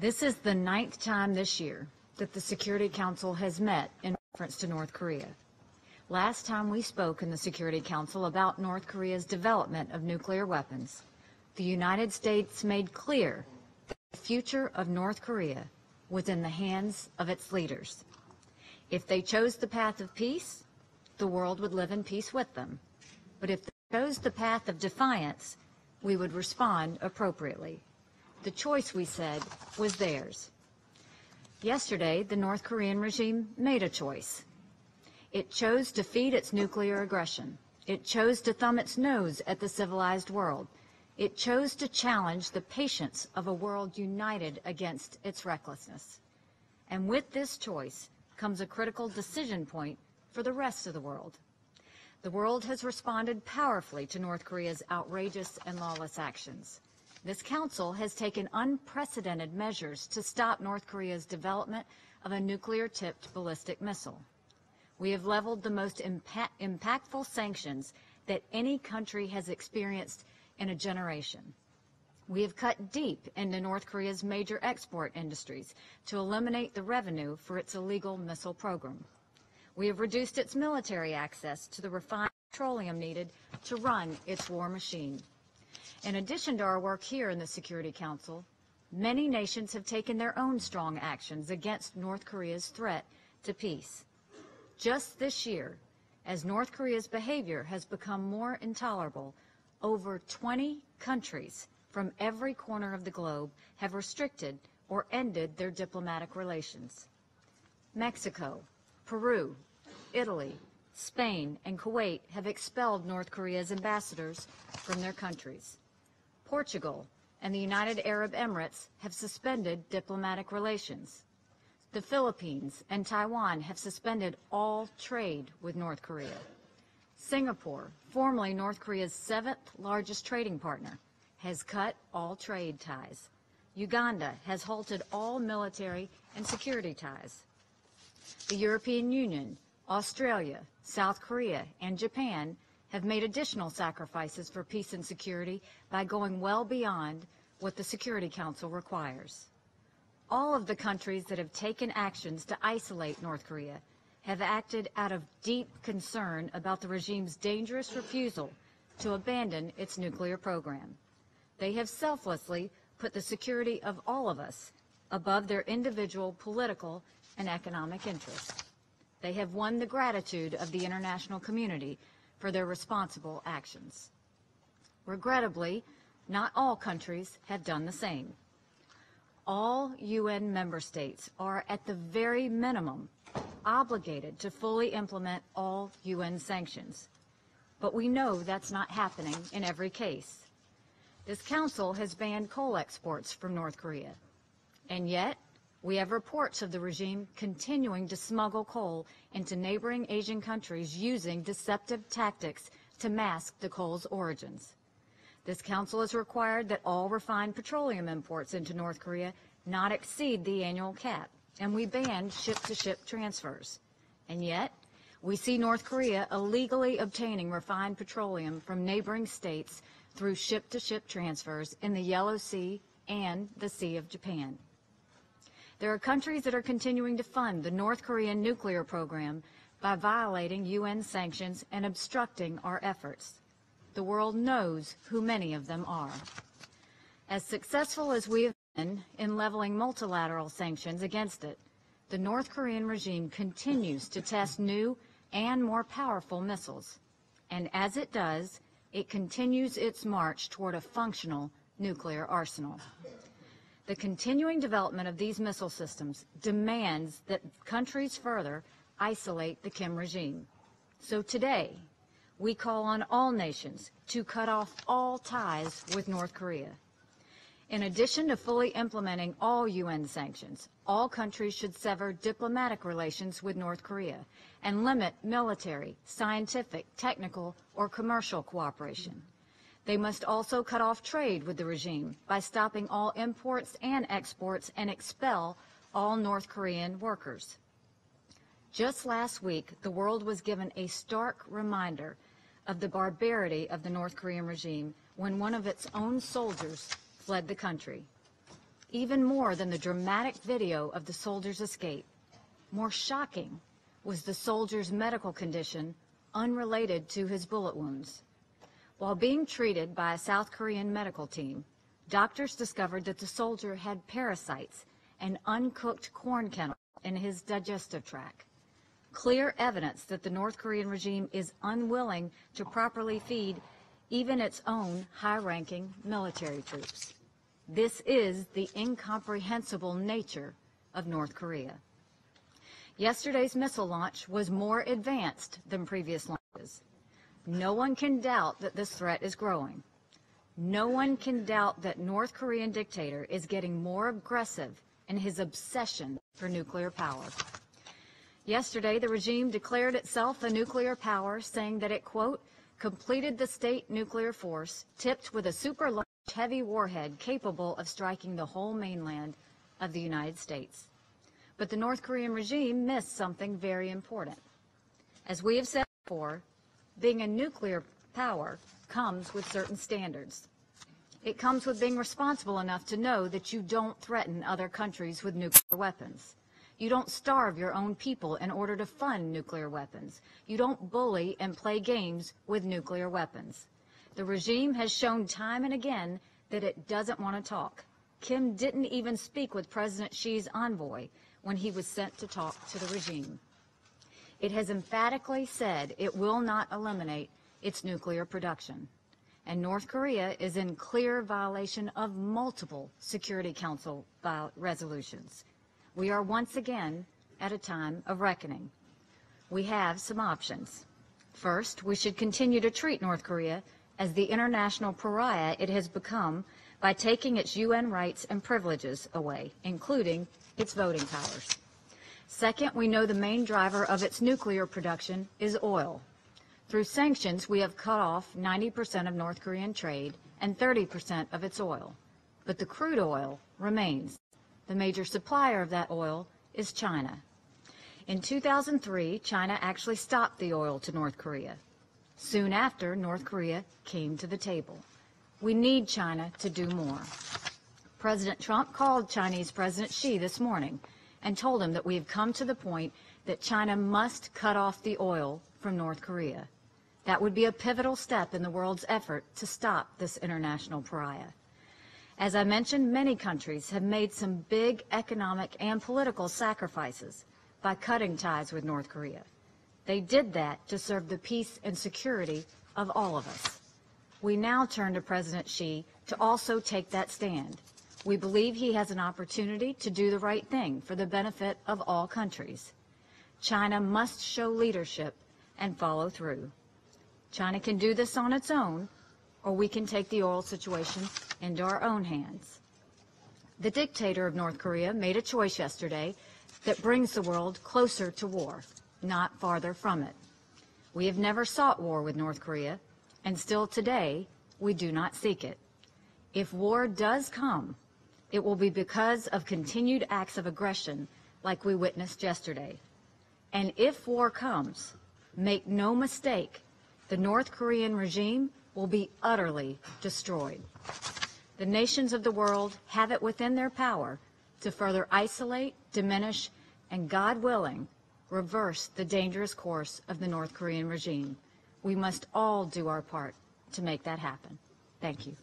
This is the 9th time this year that the Security Council has met in reference to North Korea. Last time we spoke in the Security Council about North Korea's development of nuclear weapons, the United States made clear that the future of North Korea was in the hands of its leaders. If they chose the path of peace, the world would live in peace with them. But if they chose the path of defiance, we would respond appropriately. The choice, we said, was theirs. Yesterday, the North Korean regime made a choice. It chose to feed its nuclear aggression. It chose to thumb its nose at the civilized world. It chose to challenge the patience of a world united against its recklessness. And with this choice comes a critical decision point for the rest of the world. The world has responded powerfully to North Korea's outrageous and lawless actions. This council has taken unprecedented measures to stop North Korea's development of a nuclear-tipped ballistic missile. We have leveled the most impactful sanctions that any country has experienced in a generation. We have cut deep into North Korea's major export industries to eliminate the revenue for its illegal missile program. We have reduced its military access to the refined petroleum needed to run its war machine. In addition to our work here in the Security Council, many nations have taken their own strong actions against North Korea's threat to peace. Just this year, as North Korea's behavior has become more intolerable, over 20 countries from every corner of the globe have restricted or ended their diplomatic relations. Mexico, Peru, Italy, Spain, and Kuwait have expelled North Korea's ambassadors from their countries. Portugal and the United Arab Emirates have suspended diplomatic relations. The Philippines and Taiwan have suspended all trade with North Korea. Singapore, formerly North Korea's 7th largest trading partner, has cut all trade ties. Uganda has halted all military and security ties. The European Union, Australia, South Korea, and Japan have made additional sacrifices for peace and security by going well beyond what the Security Council requires. All of the countries that have taken actions to isolate North Korea have acted out of deep concern about the regime's dangerous refusal to abandon its nuclear program. They have selflessly put the security of all of us above their individual political and economic interests. They have won the gratitude of the international community for their responsible actions. Regrettably, not all countries have done the same. All UN member states are, at the very minimum, obligated to fully implement all UN sanctions. But we know that's not happening in every case. This council has banned coal exports from North Korea. And yet, we have reports of the regime continuing to smuggle coal into neighboring Asian countries using deceptive tactics to mask the coal's origins. This council has required that all refined petroleum imports into North Korea not exceed the annual cap, and we banned ship-to-ship transfers. And yet, we see North Korea illegally obtaining refined petroleum from neighboring states through ship-to-ship transfers in the Yellow Sea and the Sea of Japan. There are countries that are continuing to fund the North Korean nuclear program by violating UN sanctions and obstructing our efforts. The world knows who many of them are. As successful as we have been in leveling multilateral sanctions against it, the North Korean regime continues to test new and more powerful missiles. And as it does, it continues its march toward a functional nuclear arsenal. The continuing development of these missile systems demands that countries further isolate the Kim regime. So today, we call on all nations to cut off all ties with North Korea. In addition to fully implementing all UN sanctions, all countries should sever diplomatic relations with North Korea and limit military, scientific, technical, or commercial cooperation. They must also cut off trade with the regime by stopping all imports and exports and expel all North Korean workers. Just last week, the world was given a stark reminder of the barbarity of the North Korean regime when one of its own soldiers fled the country. Even more than the dramatic video of the soldier's escape, more shocking was the soldier's medical condition unrelated to his bullet wounds. While being treated by a South Korean medical team, doctors discovered that the soldier had parasites and uncooked corn kernels in his digestive tract. Clear evidence that the North Korean regime is unwilling to properly feed even its own high-ranking military troops. This is the incomprehensible nature of North Korea. Yesterday's missile launch was more advanced than previous launches. No one can doubt that this threat is growing. No one can doubt that North Korean dictator is getting more aggressive in his obsession for nuclear power. Yesterday, the regime declared itself a nuclear power, saying that it, quote, completed the state nuclear force tipped with a super-large heavy warhead capable of striking the whole mainland of the United States. But the North Korean regime missed something very important. As we have said before, being a nuclear power comes with certain standards. It comes with being responsible enough to know that you don't threaten other countries with nuclear weapons. You don't starve your own people in order to fund nuclear weapons. You don't bully and play games with nuclear weapons. The regime has shown time and again that it doesn't want to talk. Kim didn't even speak with President Xi's envoy when he was sent to talk to the regime. It has emphatically said it will not eliminate its nuclear production. And North Korea is in clear violation of multiple Security Council resolutions. We are once again at a time of reckoning. We have some options. First, we should continue to treat North Korea as the international pariah it has become by taking its UN rights and privileges away, including its voting powers. Second, we know the main driver of its nuclear production is oil. Through sanctions, we have cut off 90% of North Korean trade and 30% of its oil. But the crude oil remains. The major supplier of that oil is China. In 2003, China actually stopped the oil to North Korea. Soon after, North Korea came to the table. We need China to do more. President Trump called Chinese President Xi this morning and told him that we have come to the point that China must cut off the oil from North Korea. That would be a pivotal step in the world's effort to stop this international pariah. As I mentioned, many countries have made some big economic and political sacrifices by cutting ties with North Korea. They did that to serve the peace and security of all of us. We now turn to President Xi to also take that stand. We believe he has an opportunity to do the right thing for the benefit of all countries. China must show leadership and follow through. China can do this on its own, or we can take the oil situation into our own hands. The dictator of North Korea made a choice yesterday that brings the world closer to war, not farther from it. We have never sought war with North Korea, and still today, we do not seek it. If war does come, it will be because of continued acts of aggression like we witnessed yesterday. And if war comes, make no mistake, the North Korean regime will be utterly destroyed. The nations of the world have it within their power to further isolate, diminish, and, God willing, reverse the dangerous course of the North Korean regime. We must all do our part to make that happen. Thank you.